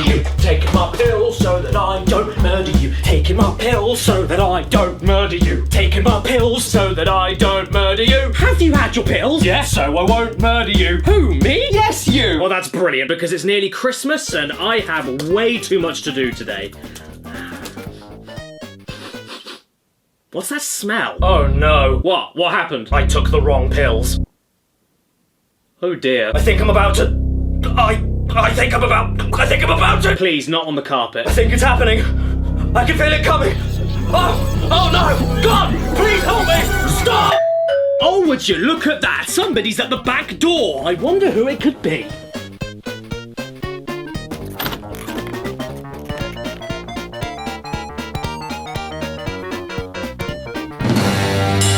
you. Taking my pills so that I don't murder you. Taking my pills so that I don't murder you. Taking my pills so that I don't murder you. Have you had your pills? Yes, so I won't murder you. Who, me? Yes, you! Well, that's brilliant, because it's nearly Christmas and I have way too much to do today. What's that smell? Oh no. What? What happened? I took the wrong pills. Oh dear. I think I'm about to... I think I'm about to... Please, not on the carpet. I think it's happening. I can feel it coming. Oh no! God, please help me! Stop! Oh, would you look at that? Somebody's at the back door. I wonder who it could be.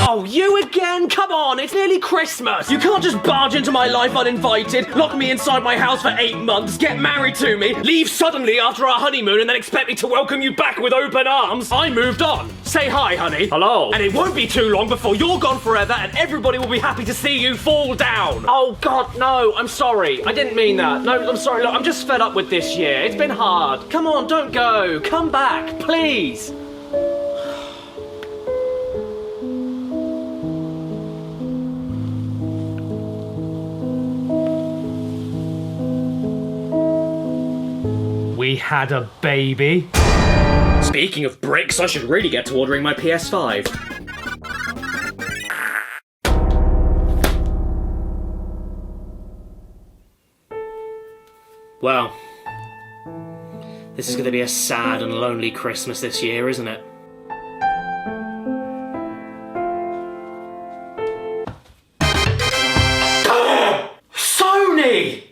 Oh, you again? Come on, it's nearly Christmas. You can't just barge into my life uninvited, lock me inside my house for 8 months, get married to me, leave suddenly after our honeymoon and then expect me to welcome you back with open arms. I moved on. Say hi, honey. Hello. And it won't be too long before you're gone forever and everybody will be happy to see you fall down. Oh God, no, I'm sorry. I didn't mean that. No, I'm sorry. Look, I'm just fed up with this year. It's been hard. Come on, don't go. Come back, please. We had a baby. Speaking of bricks, I should really get to ordering my PS5. Well, this is going to be a sad and lonely Christmas this year, isn't it? Sony!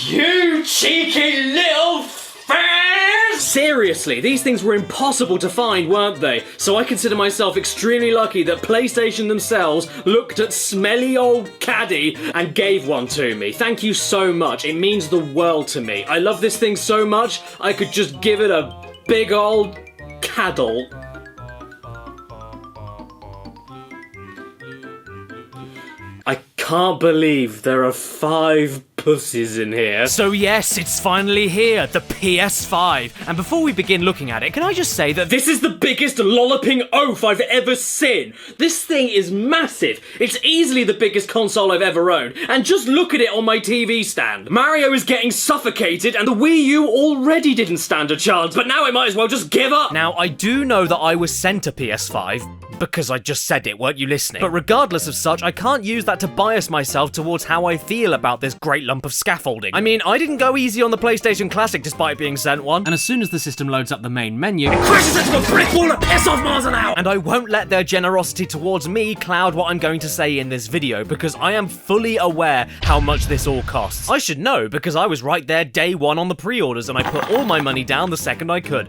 You cheeky little fans! Seriously, these things were impossible to find, weren't they? So I consider myself extremely lucky that PlayStation themselves looked at smelly old Caddy and gave one to me. Thank you so much. It means the world to me. I love this thing so much, I could just give it a big old caddle. I can't believe there are 5 pussies in here. So yes, it's finally here, the PS5. And before we begin looking at it, can I just say that This is the biggest lolloping oaf I've ever seen. This thing is massive. It's easily the biggest console I've ever owned. And just look at it on my TV stand. Mario is getting suffocated and the Wii U already didn't stand a chance, but now I might as well just give up. Now, I do know that I was sent a PS5, because I just said it, weren't you listening? But regardless of such, I can't use that to bias myself towards how I feel about this great lump of scaffolding. I mean, I didn't go easy on the PlayStation Classic despite being sent one. And as soon as the system loads up the main menu, it crashes into a brick wall and piss off miles an hour. And I won't let their generosity towards me cloud what I'm going to say in this video, because I am fully aware how much this all costs. I should know, because I was right there day one on the pre-orders and I put all my money down the second I could.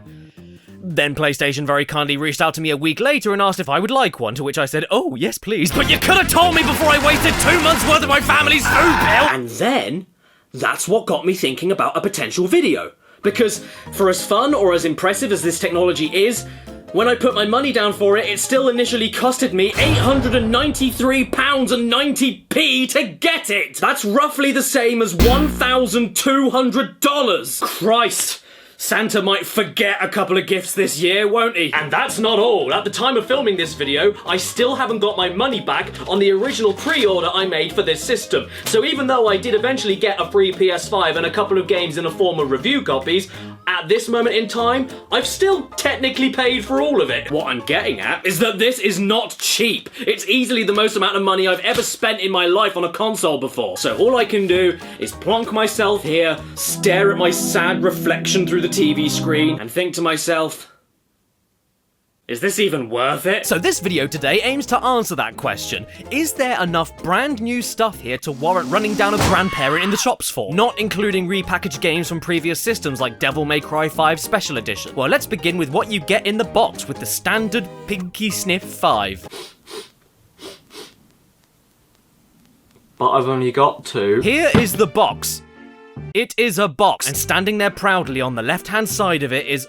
Then PlayStation very kindly reached out to me a week later and asked if I would like one, to which I said, oh, yes, please. But you could have told me before I wasted 2 months worth of my family's food bill! And then, that's what got me thinking about a potential video. Because, for as fun or as impressive as this technology is, when I put my money down for it, it still initially costed me £893.90p to get it! That's roughly the same as $1,200! Christ! Santa might forget a couple of gifts this year, won't he? And that's not all. At the time of filming this video, I still haven't got my money back on the original pre-order I made for this system. So even though I did eventually get a free PS5 and a couple of games in the form of review copies, at this moment in time, I've still technically paid for all of it. What I'm getting at is that this is not cheap. It's easily the most amount of money I've ever spent in my life on a console before. So all I can do is plonk myself here, stare at my sad reflection through the TV screen, and think to myself, is this even worth it? So this video today aims to answer that question. Is there enough brand new stuff here to warrant running down a grandparent in the shops for? Not including repackaged games from previous systems like Devil May Cry 5 Special Edition. Well, let's begin with what you get in the box with the standard Pinky Sniff 5. But I've only got 2. Here is the box. It is a box, and standing there proudly on the left-hand side of it is,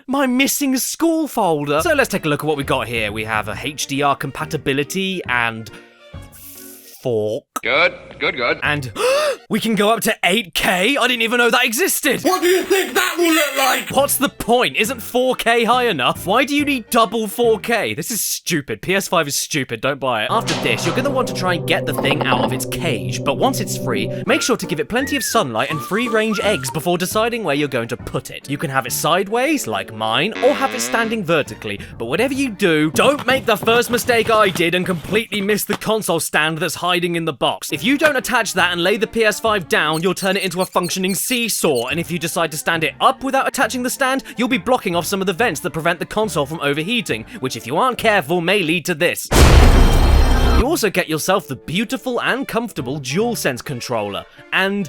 my missing school folder. So let's take a look at what we got here. We have a HDR compatibility and fork. Good. And we can go up to 8K? I didn't even know that existed! What do you think that will look like? What's the point? Isn't 4K high enough? Why do you need double 4K? This is stupid. PS5 is stupid, don't buy it. After this, you're gonna want to try and get the thing out of its cage, but once it's free, make sure to give it plenty of sunlight and free-range eggs before deciding where you're going to put it. You can have it sideways, like mine, or have it standing vertically, but whatever you do, don't make the first mistake I did and completely miss the console stand that's hiding in the box. If you don't attach that and lay the PS5 down, you'll turn it into a functioning seesaw, and if you decide to stand it up without attaching the stand, you'll be blocking off some of the vents that prevent the console from overheating, which if you aren't careful may lead to this. You also get yourself the beautiful and comfortable DualSense controller, and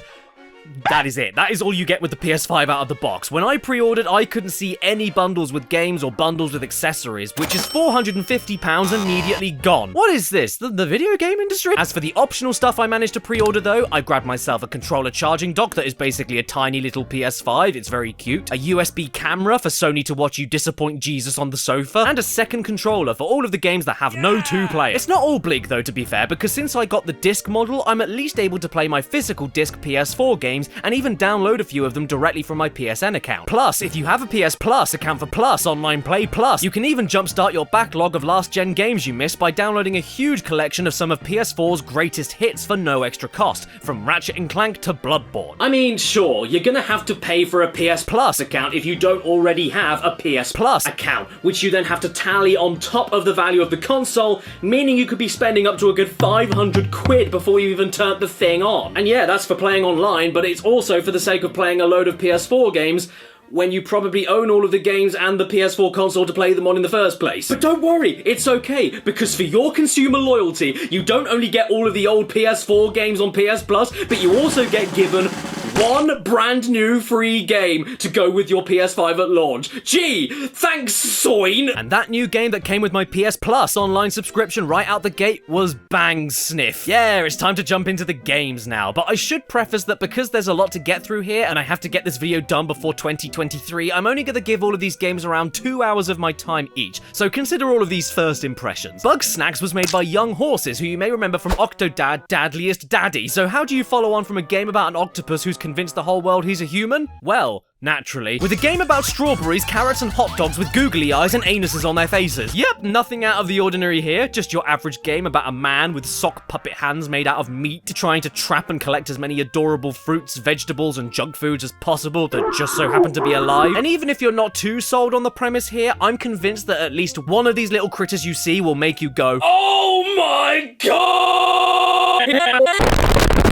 that is it. That is all you get with the PS5 out of the box. When I pre-ordered, I couldn't see any bundles with games or bundles with accessories, which is £450 immediately gone. What is this? The video game industry? As for the optional stuff I managed to pre-order though, I grabbed myself a controller charging dock that is basically a tiny little PS5, it's very cute, a USB camera for Sony to watch you disappoint Jesus on the sofa, and a second controller for all of the games that have no two players. It's not all bleak though, to be fair, because since I got the disc model, I'm at least able to play my physical disc PS4 games and even download a few of them directly from my PSN account. Plus, if you have a PS Plus account for Plus Online Play Plus, you can even jumpstart your backlog of last-gen games you missed by downloading a huge collection of some of PS4's greatest hits for no extra cost, from Ratchet & Clank to Bloodborne. I mean, sure, you're gonna have to pay for a PS Plus account if you don't already have a PS Plus account, which you then have to tally on top of the value of the console, meaning you could be spending up to a good 500 quid before you even turned the thing on. And yeah, that's for playing online, but it's also for the sake of playing a load of PS4 games when you probably own all of the games and the PS4 console to play them on in the first place. But don't worry, it's okay, because for your consumer loyalty, you don't only get all of the old PS4 games on PS Plus, but you also get given one brand new free game to go with your PS5 at launch. Gee, thanks, Soin! And that new game that came with my PS Plus online subscription right out the gate was Bang Sniff. Yeah, it's time to jump into the games now, but I should preface that because there's a lot to get through here and I have to get this video done before 2023, I'm only gonna give all of these games around 2 hours of my time each, so consider all of these first impressions. Bugsnax was made by Young Horses, who you may remember from Octodad, Dadliest Daddy, so how do you follow on from a game about an octopus who's convinced the whole world he's a human? Well, naturally. With a game about strawberries, carrots, and hot dogs with googly eyes and anuses on their faces. Yep, nothing out of the ordinary here, just your average game about a man with sock puppet hands made out of meat trying to trap and collect as many adorable fruits, vegetables, and junk foods as possible that just so happen to be alive. And even if you're not too sold on the premise here, I'm convinced that at least one of these little critters you see will make you go, "Oh my god!"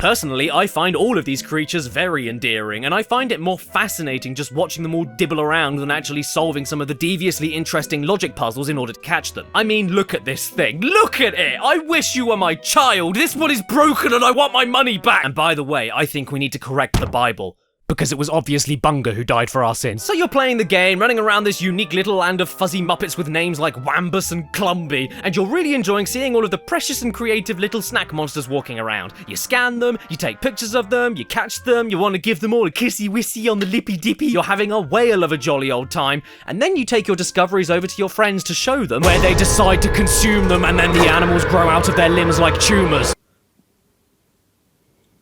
Personally, I find all of these creatures very endearing, and I find it more fascinating just watching them all dibble around than actually solving some of the deviously interesting logic puzzles in order to catch them. I mean, look at this thing. Look at it! I wish you were my child! This one is broken and I want my money back! And by the way, I think we need to correct the Bible, because it was obviously Bunga who died for our sins. So you're playing the game, running around this unique little land of fuzzy Muppets with names like Wambus and Clumby, and you're really enjoying seeing all of the precious and creative little snack monsters walking around. You scan them, you take pictures of them, you catch them, you want to give them all a kissy-wissy on the lippy-dippy, you're having a whale of a jolly old time, and then you take your discoveries over to your friends to show them, where they decide to consume them, and then the animals grow out of their limbs like tumours.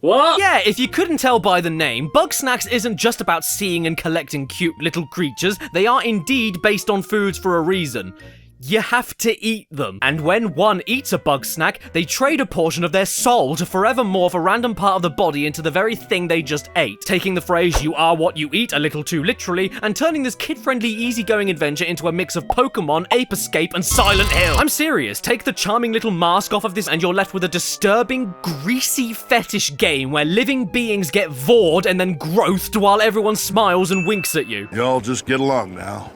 What? Yeah, if you couldn't tell by the name, Bugsnax isn't just about seeing and collecting cute little creatures, they are indeed based on foods for a reason. You have to eat them. And when one eats a Bugsnax, they trade a portion of their soul to forever morph a random part of the body into the very thing they just ate, taking the phrase "you are what you eat" a little too literally, and turning this kid-friendly, easygoing adventure into a mix of Pokemon, Ape Escape, and Silent Hill. I'm serious, take the charming little mask off of this and you're left with a disturbing, greasy fetish game where living beings get vored and then growthed while everyone smiles and winks at you. Y'all just get along now.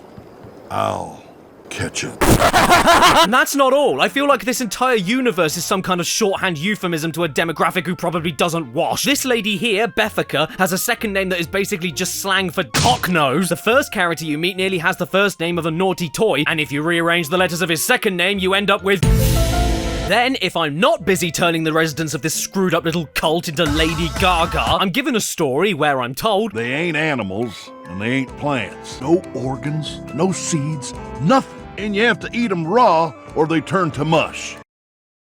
I'll catch up. And that's not all. I feel like this entire universe is some kind of shorthand euphemism to a demographic who probably doesn't wash. This lady here, Bethica, has a second name that is basically just slang for cocknose. The first character you meet nearly has the first name of a naughty toy, and if you rearrange the letters of his second name, you end up with... Then, if I'm not busy turning the residents of this screwed up little cult into Lady Gaga, I'm given a story where I'm told They ain't animals, and they ain't plants. No organs, no seeds, nothing. And you have to eat them raw, or they turn to mush.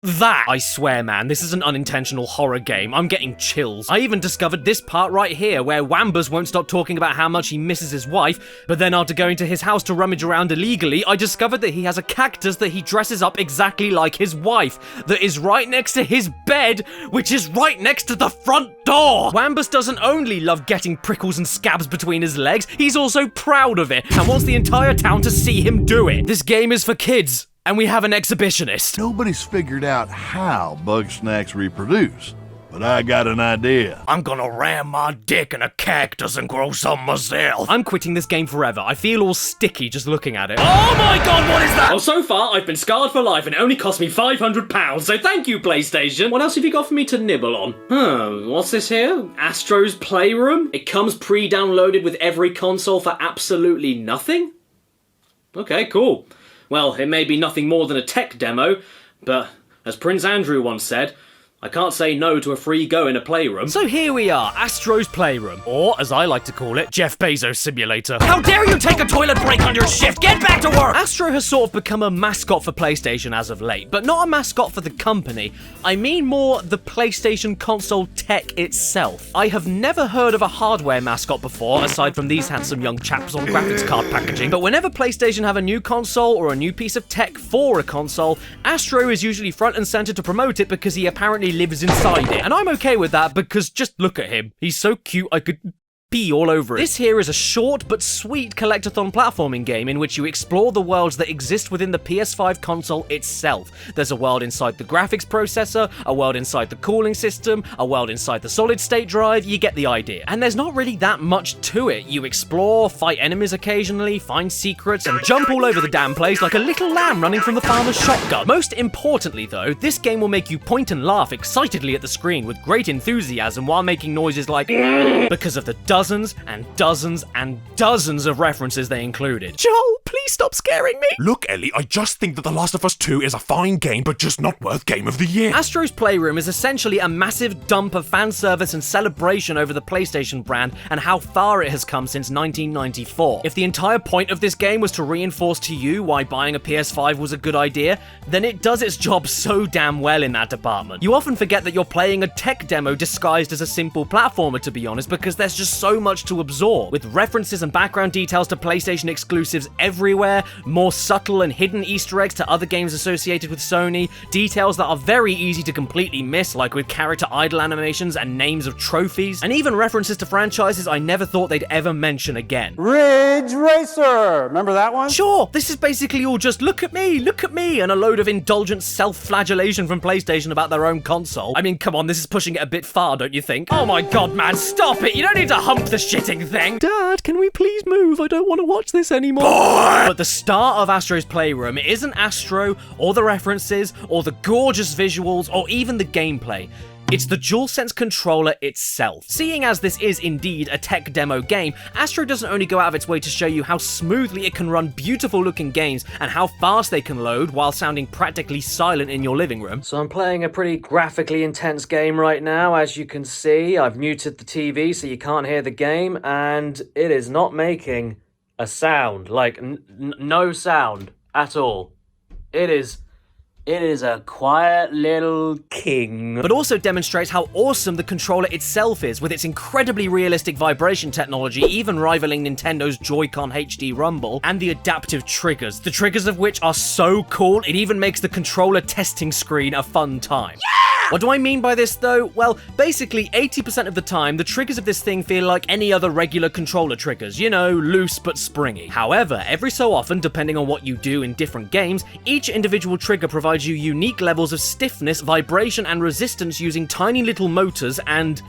that? I swear, man, this is an unintentional horror game. I'm getting chills. I even discovered this part right here, where Wambus won't stop talking about how much he misses his wife, but then after going to his house to rummage around illegally, I discovered that he has a cactus that he dresses up exactly like his wife, that is right next to his bed, which is right next to the front door! Wambus doesn't only love getting prickles and scabs between his legs, he's also proud of it, and wants the entire town to see him do it. This game is for kids. And we have an exhibitionist. Nobody's figured out how Bugsnax reproduce, but I got an idea. I'm gonna ram my dick in a cactus and grow some myself. I'm quitting this game forever. I feel all sticky just looking at it. Oh my god, what is that? Well, so far, I've been scarred for life and it only cost me £500, so thank you, PlayStation. What else have you got for me to nibble on? What's this here? Astro's Playroom? It comes pre-downloaded with every console for absolutely nothing? Okay, cool. Well, it may be nothing more than a tech demo, but as Prince Andrew once said, I can't say no to a free go in a playroom. So here we are, Astro's Playroom, or as I like to call it, Jeff Bezos Simulator. How dare you take a toilet break on your shift? Get back to work! Astro has sort of become a mascot for PlayStation as of late, but not a mascot for the company. I mean more the PlayStation console tech itself. I have never heard of a hardware mascot before, aside from these handsome young chaps on graphics card packaging, but whenever PlayStation have a new console or a new piece of tech for a console, Astro is usually front and center to promote it because he apparently lives inside it. And I'm okay with that because just look at him. He's so cute I could pee all over it. This here is a short but sweet collectathon platforming game in which you explore the worlds that exist within the PS5 console itself. There's a world inside the graphics processor, a world inside the cooling system, a world inside the solid state drive, you get the idea. And there's not really that much to it. You explore, fight enemies occasionally, find secrets, and jump all over the damn place like a little lamb running from the farmer's shotgun. Most importantly though, this game will make you point and laugh excitedly at the screen with great enthusiasm while making noises like because of the dozens and dozens and dozens of references they included. Joel, please stop scaring me! Look, Ellie, I just think that The Last of Us 2 is a fine game, but just not worth Game of the Year. Astro's Playroom is essentially a massive dump of fan service and celebration over the PlayStation brand and how far it has come since 1994. If the entire point of this game was to reinforce to you why buying a PS5 was a good idea, then it does its job so damn well in that department. You often forget that you're playing a tech demo disguised as a simple platformer, to be honest, because there's just so much to absorb, with references and background details to PlayStation exclusives everywhere, more subtle and hidden Easter eggs to other games associated with Sony, details that are very easy to completely miss, like with character idle animations and names of trophies, and even references to franchises I never thought they'd ever mention again. Ridge Racer! Remember that one? Sure, this is basically all just look at me, and a load of indulgent self-flagellation from PlayStation about their own console. I mean, come on, this is pushing it a bit far, don't you think? Oh my god, man, stop it! You don't need to hump the shitting thing! Dad, can we please move? I don't want to watch this anymore. But the star of Astro's Playroom isn't Astro, or the references, or the gorgeous visuals, or even the gameplay. It's the DualSense controller itself. Seeing as this is indeed a tech demo game, Astro doesn't only go out of its way to show you how smoothly it can run beautiful looking games and how fast they can load while sounding practically silent in your living room. So I'm playing a pretty graphically intense game right now, as you can see. I've muted the TV so you can't hear the game, and it is not making a sound. Like, no sound at all. It is a quiet little king. But also demonstrates how awesome the controller itself is, with its incredibly realistic vibration technology, even rivaling Nintendo's Joy-Con HD Rumble, and the adaptive triggers, the triggers of which are so cool, it even makes the controller testing screen a fun time. Yeah! What do I mean by this though? Well, basically 80% of the time, the triggers of this thing feel like any other regular controller triggers, you know, loose but springy. However, every so often, depending on what you do in different games, each individual trigger provides you unique levels of stiffness, vibration, and resistance using tiny little motors and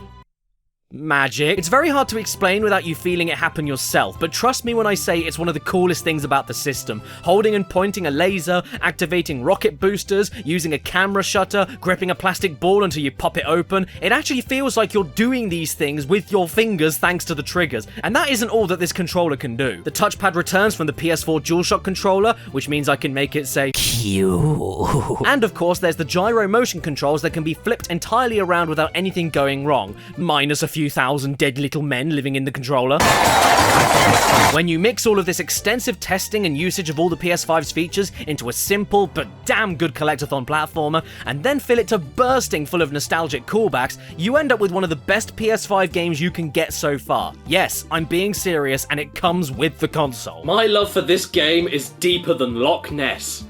magic. It's very hard to explain without you feeling it happen yourself, but trust me when I say it's one of the coolest things about the system. Holding and pointing a laser, activating rocket boosters, using a camera shutter, gripping a plastic ball until you pop it open, it actually feels like you're doing these things with your fingers thanks to the triggers. And that isn't all that this controller can do. The touchpad returns from the PS4 DualShock controller, which means I can make it say Q. And of course there's the gyro motion controls that can be flipped entirely around without anything going wrong, minus a few thousand dead little men living in the controller. When you mix all of this extensive testing and usage of all the PS5's features into a simple but damn good collectathon platformer, and then fill it to bursting full of nostalgic callbacks, you end up with one of the best PS5 games you can get so far. Yes, I'm being serious, and it comes with the console. My love for this game is deeper than Loch Ness.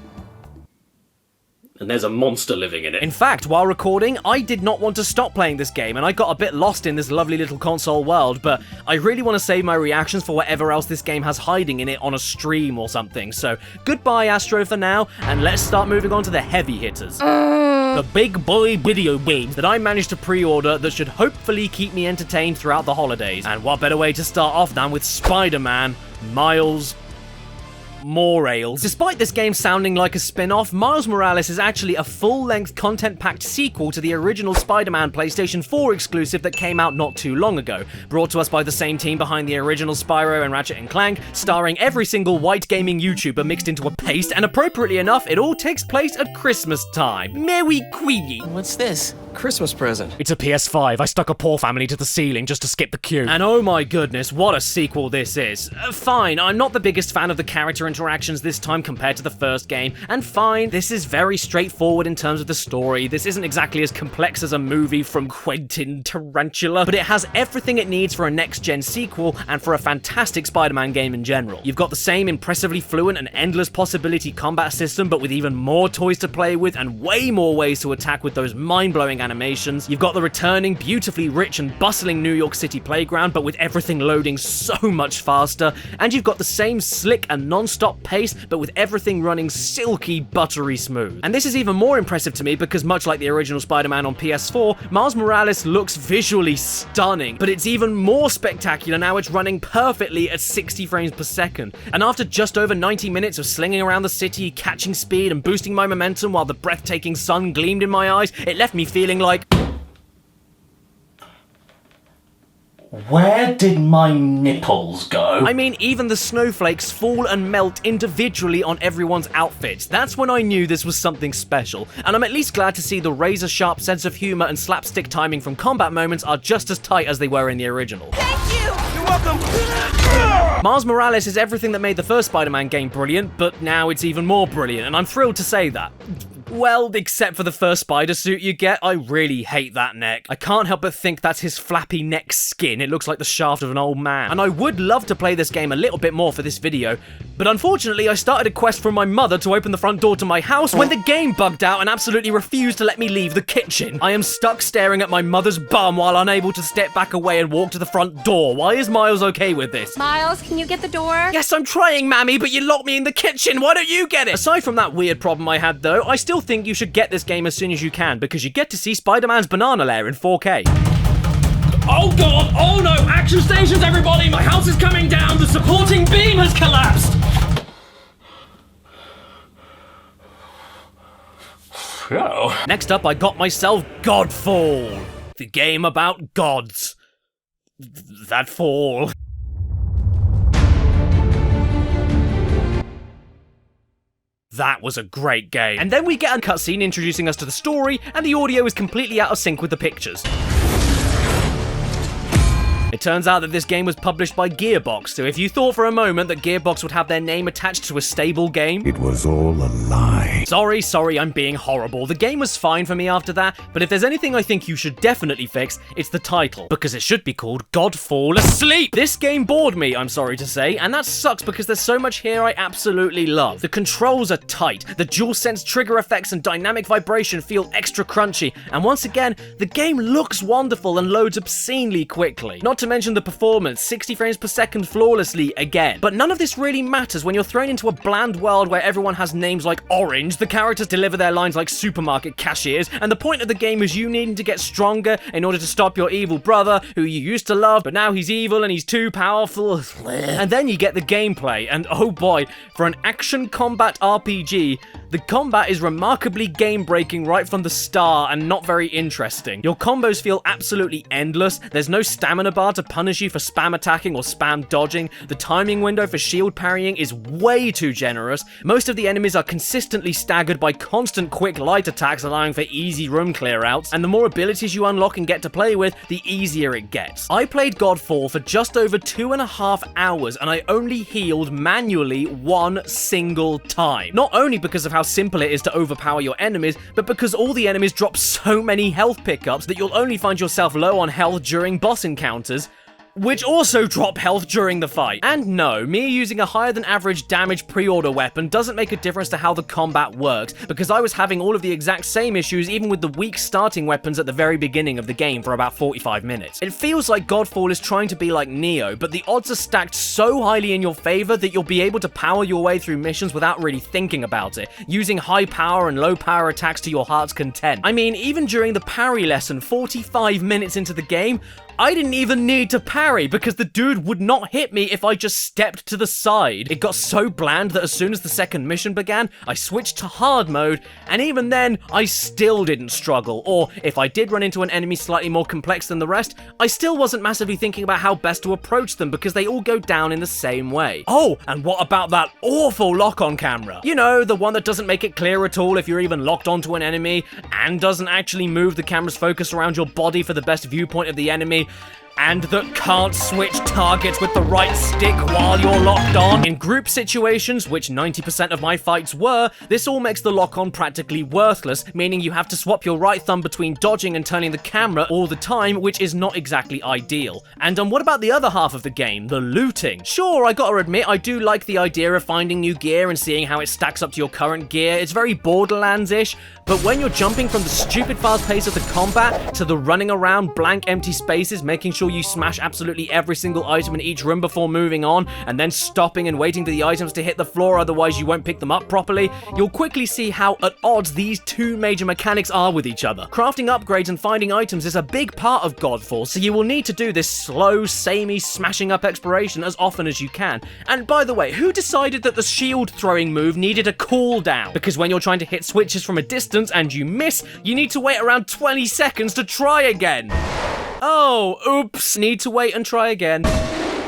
And there's a monster living in it. In fact, while recording, I did not want to stop playing this game, and I got a bit lost in this lovely little console world, but I really want to save my reactions for whatever else this game has hiding in it on a stream or something. So, goodbye Astro for now, and let's start moving on to the heavy hitters. The big boy video games that I managed to pre-order that should hopefully keep me entertained throughout the holidays. And what better way to start off than with Spider Man, Miles Morales. Despite this game sounding like a spin-off, Miles Morales is actually a full-length, content-packed sequel to the original Spider-Man PlayStation 4 exclusive that came out not too long ago, brought to us by the same team behind the original Spyro and Ratchet & Clank, starring every single white gaming YouTuber mixed into a paste, and appropriately enough, it all takes place at Christmas time. Merry Queenie. What's this? Christmas present. It's a PS5. I stuck a poor family to the ceiling just to skip the queue. And oh my goodness, what a sequel this is. Fine, I'm not the biggest fan of the character interactions this time compared to the first game, and fine, this is very straightforward in terms of the story. This isn't exactly as complex as a movie from Quentin Tarantula, but it has everything it needs for a next-gen sequel and for a fantastic Spider-Man game in general. You've got the same impressively fluent and endless possibility combat system, but with even more toys to play with and way more ways to attack with those mind-blowing animations. You've got the returning, beautifully rich and bustling New York City playground, but with everything loading so much faster. And you've got the same slick and non-stop pace, but with everything running silky, buttery smooth. And this is even more impressive to me because much like the original Spider-Man on PS4, Miles Morales looks visually stunning, but it's even more spectacular now it's running perfectly at 60 frames per second. And after just over 90 minutes of slinging around the city, catching speed and boosting my momentum while the breathtaking sun gleamed in my eyes, it left me feeling like... Where did my nipples go? I mean, even the snowflakes fall and melt individually on everyone's outfits. That's when I knew this was something special. And I'm at least glad to see the razor-sharp sense of humor and slapstick timing from combat moments are just as tight as they were in the original. Thank you! You're welcome! Miles Morales is everything that made the first Spider-Man game brilliant, but now it's even more brilliant, and I'm thrilled to say that. Well, except for the first spider suit you get, I really hate that neck. I can't help but think that's his flappy neck skin. It looks like the shaft of an old man. And I would love to play this game a little bit more for this video, but unfortunately I started a quest from my mother to open the front door to my house when the game bugged out and absolutely refused to let me leave the kitchen. I am stuck staring at my mother's bum while unable to step back away and walk to the front door. Why is Miles okay with this? Miles, can you get the door? Yes, I'm trying, Mammy, but you locked me in the kitchen. Why don't you get it? Aside from that weird problem I had, though, I still think you should get this game as soon as you can, because you get to see Spider-Man's banana lair in 4K. Oh god! Oh no! Action stations, everybody! My house is coming down! The supporting beam has collapsed! Oh. Next up, I got myself Godfall, the game about gods that fall. That was a great game. And then we get a cutscene introducing us to the story, and the audio is completely out of sync with the pictures. It turns out that this game was published by Gearbox, so if you thought for a moment that Gearbox would have their name attached to a stable game... It was all a lie. Sorry, I'm being horrible. The game was fine for me after that, but if there's anything I think you should definitely fix, it's the title, because it should be called Godfall Asleep! This game bored me, I'm sorry to say, and that sucks because there's so much here I absolutely love. The controls are tight, the DualSense trigger effects and dynamic vibration feel extra crunchy, and once again, the game looks wonderful and loads obscenely quickly. Not to mention the performance, 60 frames per second flawlessly again. But none of this really matters when you're thrown into a bland world where everyone has names like Orange, the characters deliver their lines like supermarket cashiers, and the point of the game is you needing to get stronger in order to stop your evil brother, who you used to love, but now he's evil and he's too powerful. And then you get the gameplay, and oh boy, for an action combat RPG, the The combat is remarkably game-breaking right from the start and not very interesting. Your combos feel absolutely endless, there's no stamina bar to punish you for spam attacking or spam dodging, the timing window for shield parrying is way too generous, most of the enemies are consistently staggered by constant quick light attacks allowing for easy room clear-outs, and the more abilities you unlock and get to play with, the easier it gets. I played Godfall for just over 2.5 hours and I only healed manually one single time. Not only because of how simple it is to overpower your enemies, but because all the enemies drop so many health pickups that you'll only find yourself low on health during boss encounters, which also drop health during the fight. And no, me using a higher than average damage pre-order weapon doesn't make a difference to how the combat works, because I was having all of the exact same issues even with the weak starting weapons at the very beginning of the game for about 45 minutes. It feels like Godfall is trying to be like Neo, but the odds are stacked so highly in your favor that you'll be able to power your way through missions without really thinking about it, using high power and low power attacks to your heart's content. I mean, even during the parry lesson 45 minutes into the game, I didn't even need to parry because the dude would not hit me if I just stepped to the side. It got so bland that as soon as the second mission began, I switched to hard mode, and even then, I still didn't struggle. Or if I did run into an enemy slightly more complex than the rest, I still wasn't massively thinking about how best to approach them because they all go down in the same way. Oh, and what about that awful lock-on camera? You know, the one that doesn't make it clear at all if you're even locked onto an enemy, and doesn't actually move the camera's focus around your body for the best viewpoint of the enemy, and that can't switch targets with the right stick while you're locked on. In group situations, which 90% of my fights were, this all makes the lock-on practically worthless, meaning you have to swap your right thumb between dodging and turning the camera all the time, which is not exactly ideal. And what about the other half of the game, the looting? Sure, I gotta admit, I do like the idea of finding new gear and seeing how it stacks up to your current gear. It's very Borderlands-ish, but when you're jumping from the stupid fast pace of the combat to the running around blank empty spaces, making sure you smash absolutely every single item in each room before moving on, and then stopping and waiting for the items to hit the floor, otherwise you won't pick them up properly, you'll quickly see how at odds these two major mechanics are with each other. Crafting upgrades and finding items is a big part of Godfall, so you will need to do this slow, samey, smashing up exploration as often as you can. And by the way, who decided that the shield throwing move needed a cooldown? Because when you're trying to hit switches from a distance and you miss, you need to wait around 20 seconds to try again. Oh, oops, need to wait and try again.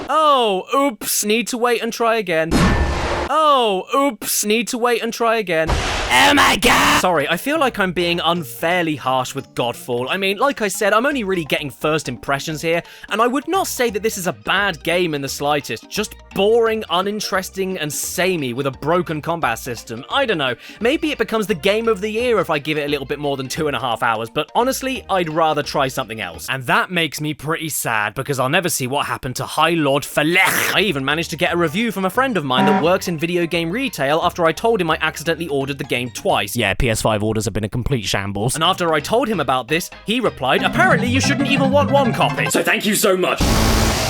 Oh, oops, need to wait and try again. Oh, oops, need to wait and try again. Oh my god! Sorry, I feel like I'm being unfairly harsh with Godfall. I mean, like I said, I'm only really getting first impressions here, and I would not say that this is a bad game in the slightest, just boring, uninteresting, and samey with a broken combat system. I don't know, maybe it becomes the game of the year if I give it a little bit more than 2.5 hours, but honestly, I'd rather try something else. And that makes me pretty sad, because I'll never see what happened to High Lord Falech. I even managed to get a review from a friend of mine that works in video game retail after I told him I accidentally ordered the game twice. Yeah, PS5 orders have been a complete shambles. And after I told him about this, he replied, apparently you shouldn't even want one copy. So thank you so much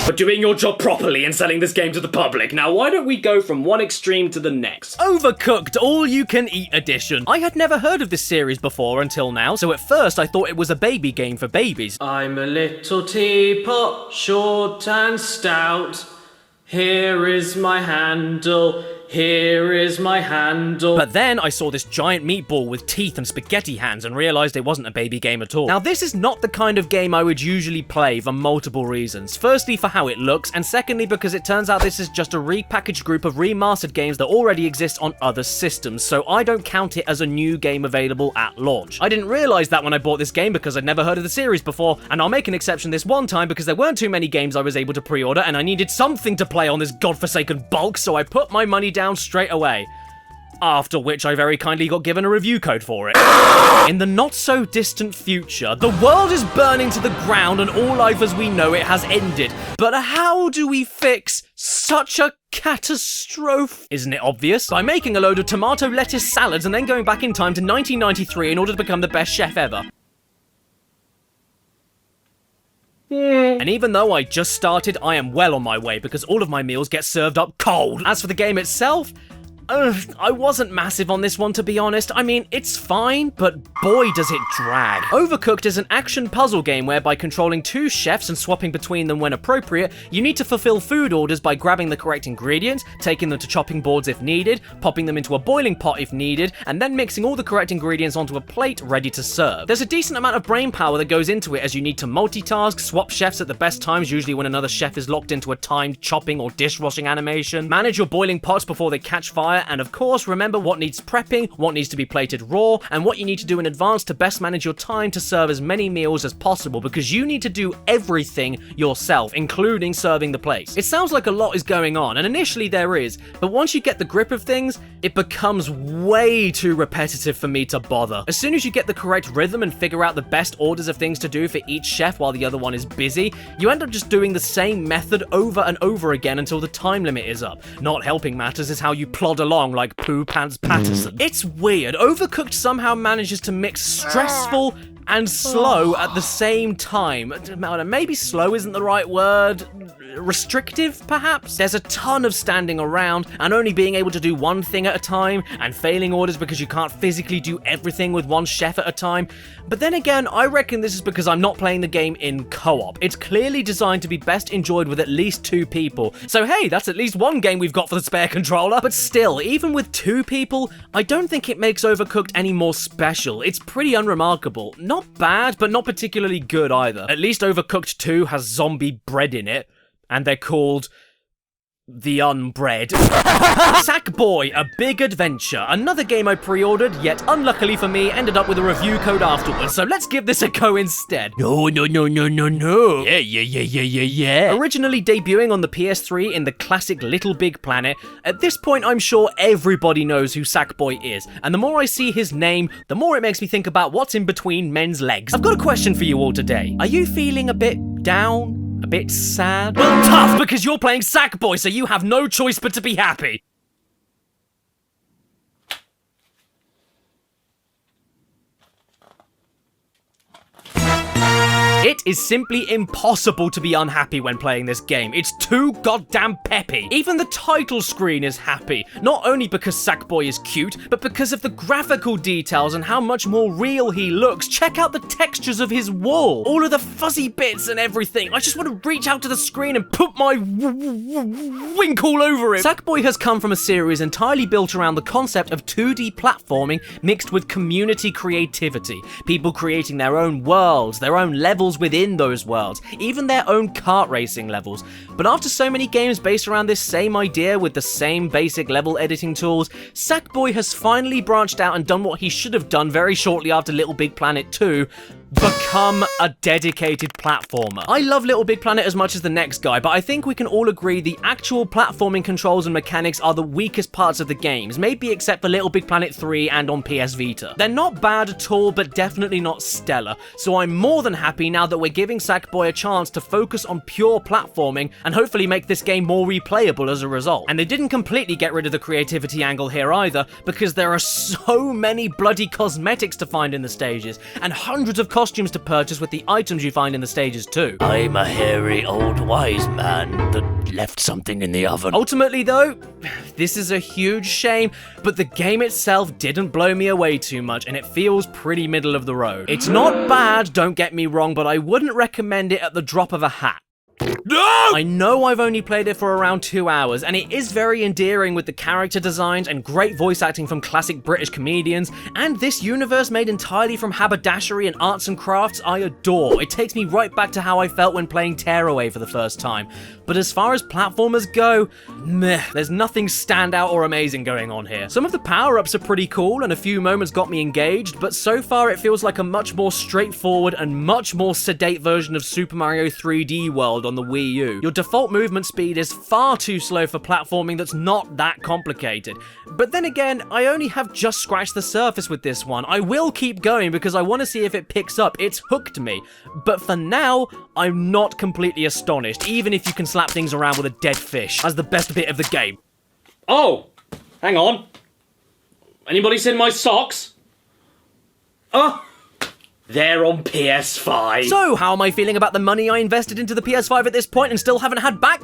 for doing your job properly and selling this game to the public. Now why don't we go from one extreme to the next? Overcooked All-You-Can-Eat Edition. I had never heard of this series before until now, so at first I thought it was a baby game for babies. I'm a little teapot, short and stout. Here is my handle. Here is my handle. But then I saw this giant meatball with teeth and spaghetti hands and realised it wasn't a baby game at all. Now this is not the kind of game I would usually play for multiple reasons. Firstly for how it looks, and secondly because it turns out this is just a repackaged group of remastered games that already exist on other systems, so I don't count it as a new game available at launch. I didn't realise that when I bought this game because I'd never heard of the series before, and I'll make an exception this one time because there weren't too many games I was able to pre-order and I needed something to play on this godforsaken bulk, so I put my money down straight away. After which I very kindly got given a review code for it. In the not-so-distant future, the world is burning to the ground and all life as we know it has ended. But how do we fix such a catastrophe? Isn't it obvious? By making a load of tomato lettuce salads and then going back in time to 1993 in order to become the best chef ever. And even though I just started, I am well on my way because all of my meals get served up cold. As for the game itself, I wasn't massive on this one, to be honest. I mean, it's fine, but boy does it drag. Overcooked is an action puzzle game where by controlling two chefs and swapping between them when appropriate, you need to fulfill food orders by grabbing the correct ingredients, taking them to chopping boards if needed, popping them into a boiling pot if needed, and then mixing all the correct ingredients onto a plate ready to serve. There's a decent amount of brain power that goes into it as you need to multitask, swap chefs at the best times, usually when another chef is locked into a timed chopping or dishwashing animation, manage your boiling pots before they catch fire, and of course remember what needs prepping, what needs to be plated raw, and what you need to do in advance to best manage your time to serve as many meals as possible, because you need to do everything yourself, including serving the place. It sounds like a lot is going on, and initially there is, but once you get the grip of things, it becomes way too repetitive for me to bother. As soon as you get the correct rhythm and figure out the best orders of things to do for each chef while the other one is busy, you end up just doing the same method over and over again until the time limit is up. Not helping matters is how you plod along like Pooh Pants Patterson. It's weird. Overcooked somehow manages to mix stressful and slow at the same time. Maybe slow isn't the right word. Restrictive, perhaps? There's a ton of standing around and only being able to do one thing at a time, and failing orders because you can't physically do everything with one chef at a time. But then again, I reckon this is because I'm not playing the game in co-op. It's clearly designed to be best enjoyed with at least 2 people. So hey, that's at least one game we've got for the spare controller. But still, even with 2 people, I don't think it makes Overcooked any more special. It's pretty unremarkable. Not bad, but not particularly good either. At least Overcooked 2 has zombie bread in it. And they're called the Unbread. Sackboy A Big Adventure. Another game I pre-ordered, yet unluckily for me, ended up with a review code afterwards, so let's give this a go instead. No. Yeah. Originally debuting on the PS3 in the classic Little Big Planet, at this point I'm sure everybody knows who Sackboy is, and the more I see his name, the more it makes me think about what's in between men's legs. I've got a question for you all today. Are you feeling a bit down? A bit sad? Well, tough, because you're playing Sackboy, so you have no choice but to be happy. It is simply impossible to be unhappy when playing this game. It's too goddamn peppy. Even the title screen is happy. Not only because Sackboy is cute, but because of the graphical details and how much more real he looks. Check out the textures of his wall. All of the fuzzy bits and everything. I just want to reach out to the screen and put my wink all over it. Sackboy has come from a series entirely built around the concept of 2D platforming mixed with community creativity. People creating their own worlds, their own levels within those worlds, even their own kart racing levels. But after so many games based around this same idea with the same basic level editing tools, Sackboy has finally branched out and done what he should have done very shortly after Little Big Planet 2, become a dedicated platformer. I love Little Big Planet as much as the next guy, but I think we can all agree the actual platforming controls and mechanics are the weakest parts of the games, maybe except for Little Big Planet 3 and on PS Vita. They're not bad at all, but definitely not stellar, so I'm more than happy now that we're giving Sackboy a chance to focus on pure platforming and hopefully make this game more replayable as a result. And they didn't completely get rid of the creativity angle here either, because there are so many bloody cosmetics to find in the stages, and hundreds of costumes to purchase with the items you find in the stages too. I'm a hairy old wise man that left something in the oven. Ultimately though, this is a huge shame, but the game itself didn't blow me away too much and it feels pretty middle of the road. It's not bad, don't get me wrong, but I wouldn't recommend it at the drop of a hat. No! I know I've only played it for around 2 hours, and it is very endearing with the character designs and great voice acting from classic British comedians, and this universe made entirely from haberdashery and arts and crafts I adore. It takes me right back to how I felt when playing Tearaway for the first time. But as far as platformers go, meh, there's nothing standout or amazing going on here. Some of the power-ups are pretty cool, and a few moments got me engaged, but so far it feels like a much more straightforward and much more sedate version of Super Mario 3D World on the Wii U. Your default movement speed is far too slow for platforming that's not that complicated. But then again, I only have just scratched the surface with this one. I will keep going because I want to see if it picks up. It's hooked me. But for now, I'm not completely astonished, even if you can slap things around with a dead fish as the best bit of the game. Oh, hang on. Anybody seen my socks? Oh, they're on PS5. So, how am I feeling about the money I invested into the PS5 at this point and still haven't had back?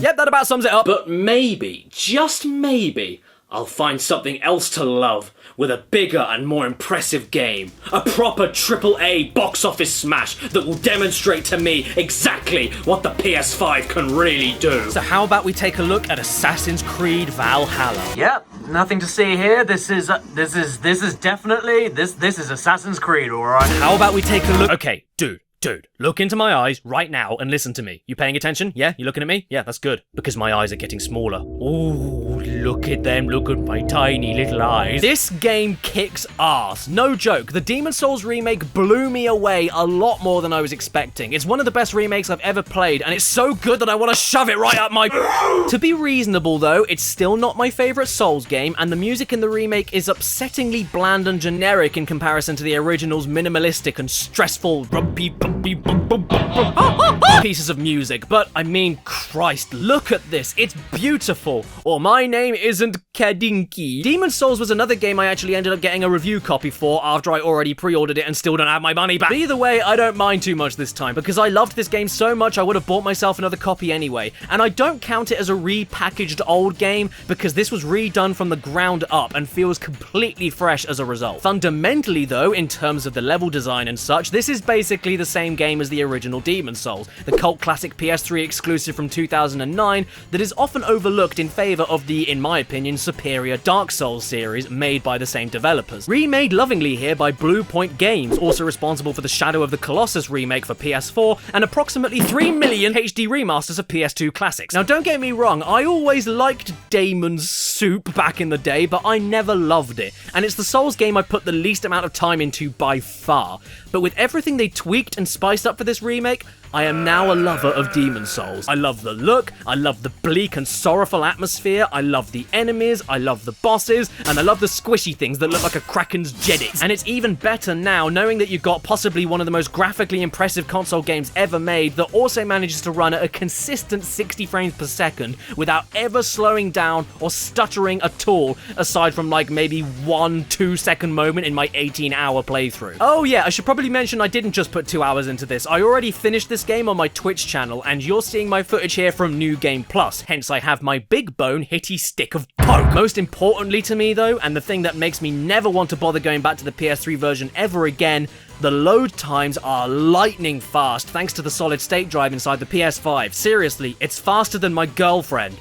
Yep, that about sums it up. But maybe, just maybe, I'll find something else to love with a bigger and more impressive game. A proper AAA box office smash that will demonstrate to me exactly what the PS5 can really do. So how about we take a look at Assassin's Creed Valhalla? Yep, nothing to see here. This is definitely Assassin's Creed, alright? How about we take a look? Okay, dude, look into my eyes right now and listen to me. You paying attention? Yeah? You looking at me? Yeah, that's good. Because my eyes are getting smaller. Ooh, look at them. Look at my tiny little eyes. This game kicks ass. No joke. The Demon's Souls remake blew me away a lot more than I was expecting. It's one of the best remakes I've ever played, and it's so good that I want to shove it right up my... To be reasonable, though, it's still not my favorite Souls game, and the music in the remake is upsettingly bland and generic in comparison to the original's minimalistic and stressful pieces of music. But I mean, Christ, look at this. It's beautiful. Or my name isn't Kadinki. Demon's Souls was another game I actually ended up getting a review copy for after I already pre-ordered it and still don't have my money back. But either way, I don't mind too much this time because I loved this game so much I would have bought myself another copy anyway. And I don't count it as a repackaged old game because this was redone from the ground up and feels completely fresh as a result. Fundamentally though, in terms of the level design and such, this is basically the same game as the original Demon's Souls, the cult classic PS3 exclusive from 2009 that is often overlooked in favor of the, in my opinion, superior Dark Souls series made by the same developers. Remade lovingly here by Blue Point Games, also responsible for the Shadow of the Colossus remake for PS4 and approximately 3 million HD remasters of PS2 classics. Now don't get me wrong, I always liked Damon's Soup back in the day, but I never loved it, and it's the Souls game I put the least amount of time into by far. But with everything they tweaked and spiced up for this remake, I am now a lover of Demon's Souls. I love the look, I love the bleak and sorrowful atmosphere, I love the enemies, I love the bosses, and I love the squishy things that look like a Kraken's Jedits. And it's even better now knowing that you've got possibly one of the most graphically impressive console games ever made that also manages to run at a consistent 60 frames per second without ever slowing down or stuttering at all, aside from like maybe 1-2 second moment in my 18-hour playthrough. Oh yeah, I should probably mention I didn't just put 2 hours into this. I already finished this game on my Twitch channel, and you're seeing my footage here from New Game Plus, hence I have my big bone hitty stick of poke. Most importantly to me though, and the thing that makes me never want to bother going back to the PS3 version ever again, the load times are lightning fast thanks to the solid state drive inside the PS5. Seriously, it's faster than my girlfriend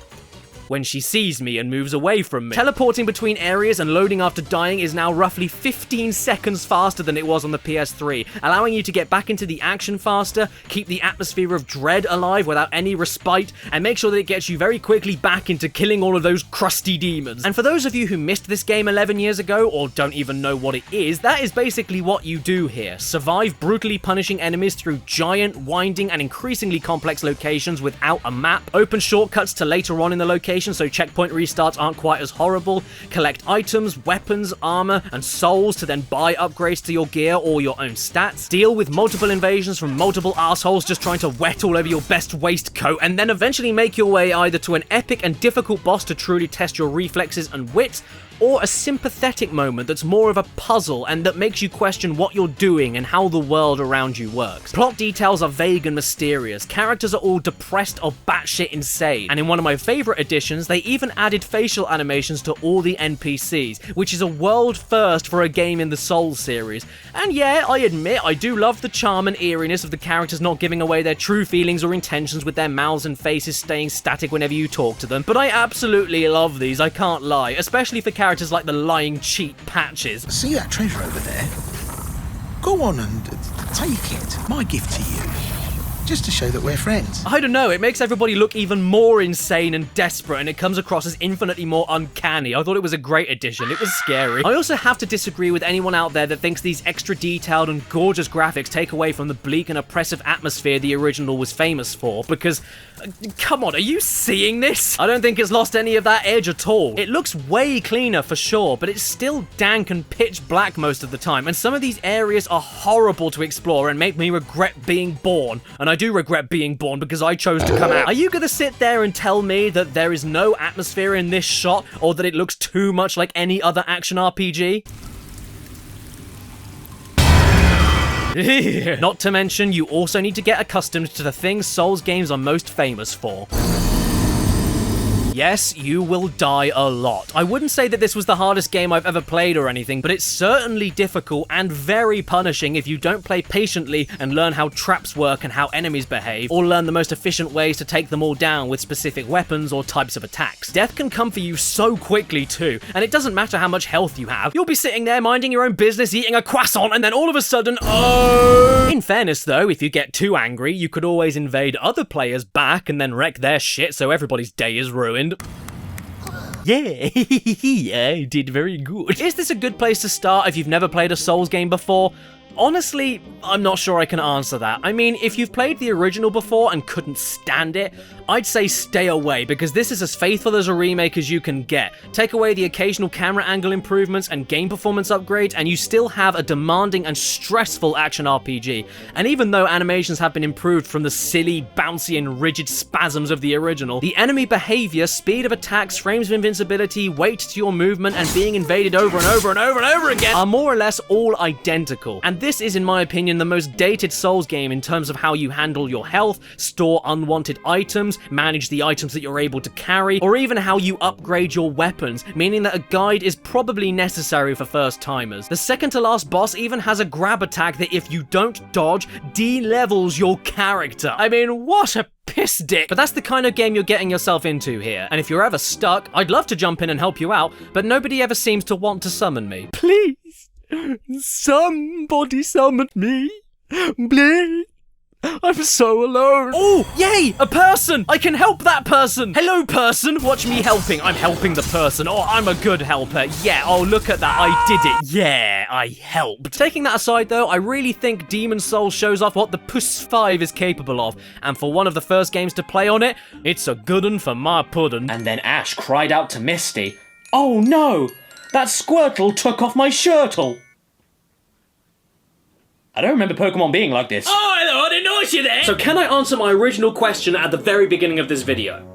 when she sees me and moves away from me. Teleporting between areas and loading after dying is now roughly 15 seconds faster than it was on the PS3, allowing you to get back into the action faster, keep the atmosphere of dread alive without any respite, and make sure that it gets you very quickly back into killing all of those crusty demons. And for those of you who missed this game 11 years ago, or don't even know what it is, that is basically what you do here. Survive brutally punishing enemies through giant, winding, and increasingly complex locations without a map, open shortcuts to later on in the location so checkpoint restarts aren't quite as horrible, collect items, weapons, armor, and souls to then buy upgrades to your gear or your own stats, deal with multiple invasions from multiple assholes just trying to wet all over your best waistcoat, and then eventually make your way either to an epic and difficult boss to truly test your reflexes and wits, or a sympathetic moment that's more of a puzzle and that makes you question what you're doing and how the world around you works. Plot details are vague and mysterious, characters are all depressed or batshit insane, and in one of my favourite additions, they even added facial animations to all the NPCs, which is a world first for a game in the Souls series. And yeah, I admit, I do love the charm and eeriness of the characters not giving away their true feelings or intentions with their mouths and faces staying static whenever you talk to them, but I absolutely love these, I can't lie, especially for characters like the lying cheat Patches. See that treasure over there? Go on and take it. My gift to you. Just to show that we're friends. I don't know, it makes everybody look even more insane and desperate, and it comes across as infinitely more uncanny. I thought it was a great addition. It was scary. I also have to disagree with anyone out there that thinks these extra detailed and gorgeous graphics take away from the bleak and oppressive atmosphere the original was famous for, because come on, are you seeing this? I don't think it's lost any of that edge at all. It looks way cleaner for sure, but it's still dank and pitch black most of the time, and some of these areas are horrible to explore and make me regret being born, and I do regret being born because I chose to come out. Are you gonna sit there and tell me that there is no atmosphere in this shot, or that it looks too much like any other action RPG? Not to mention, you also need to get accustomed to the things Souls games are most famous for. Yes, you will die a lot. I wouldn't say that this was the hardest game I've ever played or anything, but it's certainly difficult and very punishing if you don't play patiently and learn how traps work and how enemies behave, or learn the most efficient ways to take them all down with specific weapons or types of attacks. Death can come for you so quickly too, and it doesn't matter how much health you have. You'll be sitting there minding your own business, eating a croissant, and then all of a sudden, oh! In fairness though, if you get too angry, you could always invade other players back and then wreck their shit so everybody's day is ruined. Yeah, I did very good. Is this a good place to start if you've never played a Souls game before? Honestly, I'm not sure I can answer that. I mean, if you've played the original before and couldn't stand it, I'd say stay away, because this is as faithful as a remake as you can get. Take away the occasional camera angle improvements and game performance upgrades, and you still have a demanding and stressful action RPG. And even though animations have been improved from the silly, bouncy, and rigid spasms of the original, the enemy behavior, speed of attacks, frames of invincibility, weight to your movement, and being invaded over and over and over and over again are more or less all identical. And this is, in my opinion, the most dated Souls game in terms of how you handle your health, store unwanted items, manage the items that you're able to carry, or even how you upgrade your weapons, meaning that a guide is probably necessary for first-timers. The second to last boss even has a grab attack that, if you don't dodge, de-levels your character. I mean, what a piss dick. But that's the kind of game you're getting yourself into here. And if you're ever stuck, I'd love to jump in and help you out, but nobody ever seems to want to summon me. Please, somebody summon me. Please. I'm so alone. Oh, yay! A person! I can help that person! Hello, person! Watch me helping. I'm helping the person. Oh, I'm a good helper. Yeah, oh, look at that. I did it. Yeah, I helped. Taking that aside, though, I really think Demon's Souls shows off what the PS5 is capable of. And for one of the first games to play on it, it's a good un for my puddin'. And then Ash cried out to Misty, "Oh no! That Squirtle took off my shirtle!" I don't remember Pokemon being like this. Oh, hello, I didn't notice you there! So can I answer my original question at the very beginning of this video?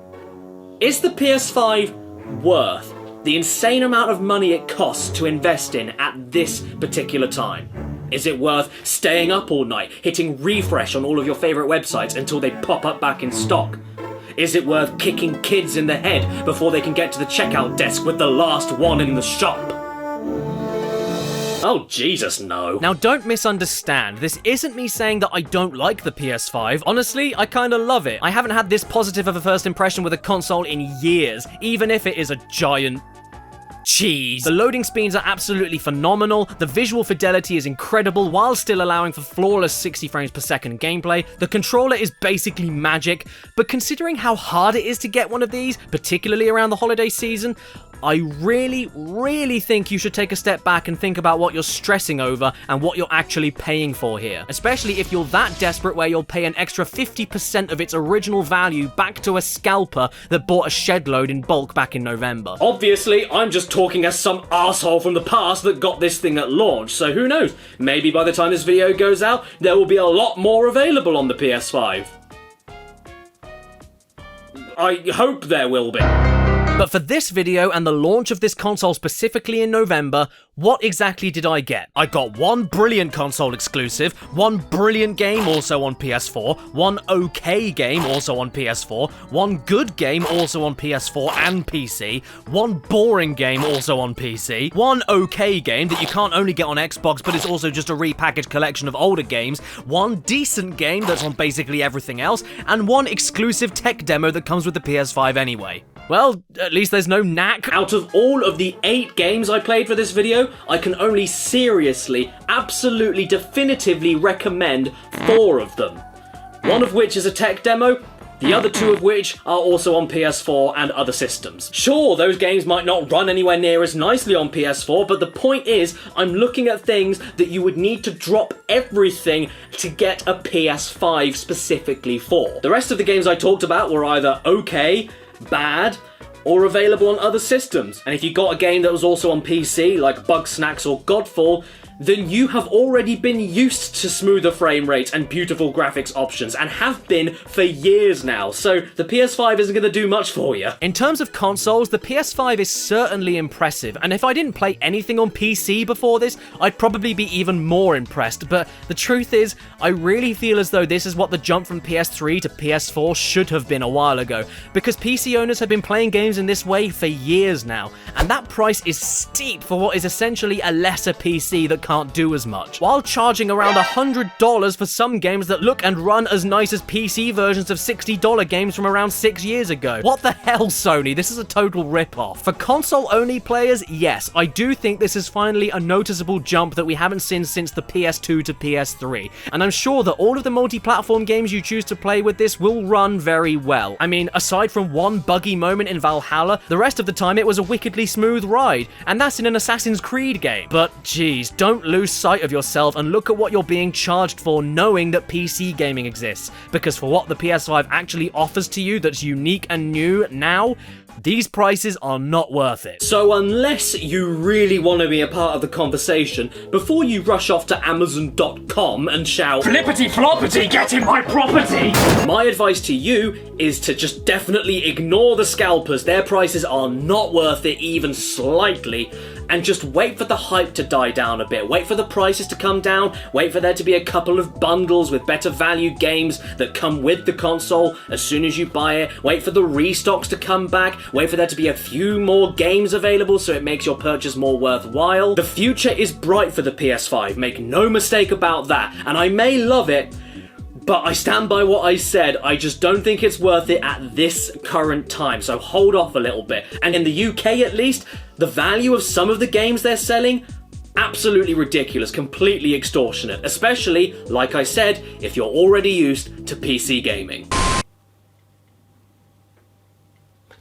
Is the PS5 worth the insane amount of money it costs to invest in at this particular time? Is it worth staying up all night, hitting refresh on all of your favourite websites until they pop up back in stock? Is it worth kicking kids in the head before they can get to the checkout desk with the last one in the shop? Oh, Jesus, no. Now, don't misunderstand. This isn't me saying that I don't like the PS5. Honestly, I kinda love it. I haven't had this positive of a first impression with a console in years, even if it is a giant cheese. The loading speeds are absolutely phenomenal, the visual fidelity is incredible while still allowing for flawless 60 frames per second gameplay, the controller is basically magic, but considering how hard it is to get one of these, particularly around the holiday season, I really think you should take a step back and think about what you're stressing over and what you're actually paying for here. Especially if you're that desperate where you'll pay an extra 50% of its original value back to a scalper that bought a shed load in bulk back in November. Obviously, I'm just talking as some arsehole from the past that got this thing at launch, so who knows? Maybe by the time this video goes out, there will be a lot more available on the PS5. I hope there will be. But for this video and the launch of this console specifically in November, what exactly did I get? I got one brilliant console exclusive, one brilliant game also on PS4, one okay game also on PS4, one good game also on PS4 and PC, one boring game also on PC, one okay game that you can't only get on Xbox but is also just a repackaged collection of older games, one decent game that's on basically everything else, and one exclusive tech demo that comes with the PS5 anyway. Well, at least there's no knack. Out of all of the 8 games I played for this video, I can only seriously, absolutely, definitively recommend 4 of them. One of which is a tech demo, the other 2 of which are also on PS4 and other systems. Sure, those games might not run anywhere near as nicely on PS4, but the point is, I'm looking at things that you would need to drop everything to get a PS5 specifically for. The rest of the games I talked about were either okay, bad, or available on other systems. And if you got a game that was also on PC, like Bugsnax or Godfall, then you have already been used to smoother frame rates and beautiful graphics options, and have been for years now, so the PS5 isn't going to do much for you. In terms of consoles, the PS5 is certainly impressive, and if I didn't play anything on PC before this, I'd probably be even more impressed, but the truth is, I really feel as though this is what the jump from PS3 to PS4 should have been a while ago, because PC owners have been playing games in this way for years now, and that price is steep for what is essentially a lesser PC that can't do as much, while charging around $100 for some games that look and run as nice as PC versions of $60 games from around 6 years ago. What the hell, Sony? This is a total rip-off. For console-only players, yes, I do think this is finally a noticeable jump that we haven't seen since the PS2 to PS3, and I'm sure that all of the multi-platform games you choose to play with this will run very well. I mean, aside from one buggy moment in Valhalla, the rest of the time it was a wickedly smooth ride, and that's in an Assassin's Creed game. But geez, don't lose sight of yourself and look at what you're being charged for, knowing that PC gaming exists, because for what the PS5 actually offers to you that's unique and new now, these prices are not worth it. So unless you really want to be a part of the conversation, before you rush off to Amazon.com and shout, "Flippity floppity, get in my property!" my advice to you is to just definitely ignore the scalpers. Their prices are not worth it even slightly, and just wait for the hype to die down a bit. Wait for the prices to come down, wait for there to be a couple of bundles with better value games that come with the console as soon as you buy it, wait for the restocks to come back, wait for there to be a few more games available so it makes your purchase more worthwhile. The future is bright for the PS5, make no mistake about that, and I may love it, but I stand by what I said. I just don't think it's worth it at this current time, so hold off a little bit. And in the UK at least, the value of some of the games they're selling, absolutely ridiculous, completely extortionate, especially, like I said, if you're already used to PC gaming.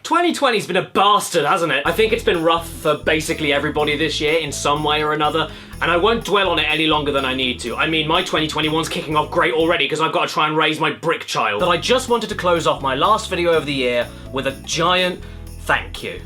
2020's been a bastard, hasn't it? I think it's been rough for basically everybody this year in some way or another, and I won't dwell on it any longer than I need to. I mean, my 2021's kicking off great already because I've got to try and raise my brick child. But I just wanted to close off my last video of the year with a giant thank you.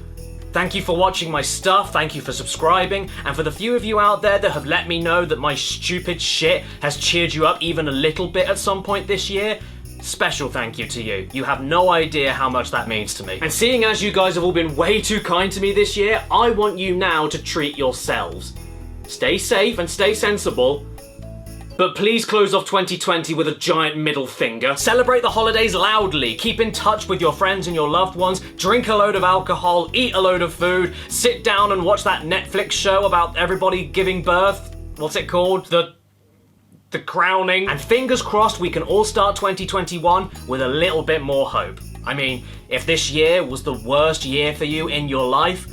Thank you for watching my stuff, thank you for subscribing, and for the few of you out there that have let me know that my stupid shit has cheered you up even a little bit at some point this year, special thank you to you. You have no idea how much that means to me. And seeing as you guys have all been way too kind to me this year, I want you now to treat yourselves. Stay safe and stay sensible, but please close off 2020 with a giant middle finger. Celebrate the holidays loudly, keep in touch with your friends and your loved ones, drink a load of alcohol, eat a load of food, sit down and watch that Netflix show about everybody giving birth. What's it called? The crowning. And fingers crossed we can all start 2021 with a little bit more hope. I mean, if this year was the worst year for you in your life,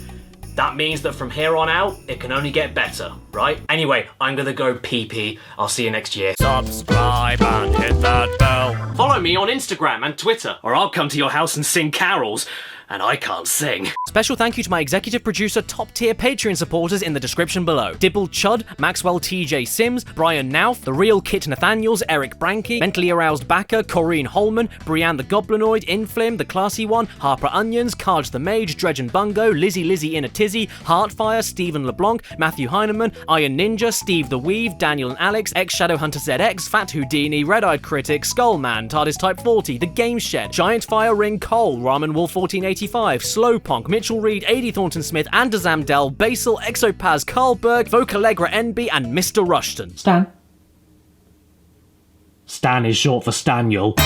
that means that from here on out, it can only get better, right? Anyway, I'm gonna go pee-pee. I'll see you next year. Subscribe and hit that bell. Follow me on Instagram and Twitter, or I'll come to your house and sing carols. And I can't sing. Special thank you to my executive producer, top tier Patreon supporters in the description below. Dibble Chud, Maxwell TJ Sims, Brian Nauf, The Real Kit Nathaniels, Eric Branke, Mentally Aroused Backer, Corrine Holman, Brianne the Goblinoid, Inflim, The Classy One, Harper Onions, Carge the Mage, Dredge and Bungo, Lizzie in a Tizzy, Heartfire, Stephen LeBlanc, Matthew Heineman, Iron Ninja, Steve the Weave, Daniel and Alex, X Shadowhunter ZX, Fat Houdini, Red Eyed Critic, Skullman, TARDIS Type 40, The Game Shed, Giant Fire Ring Cole, Ramen Wolf 1485, Slowpunk, Mitchell Reed, Adi Thornton Smith, Andazam Dell, Basil, Exopaz, Carl Berg, Vocalegra NB, and Mr. Rushton. Stan is short for Staniel.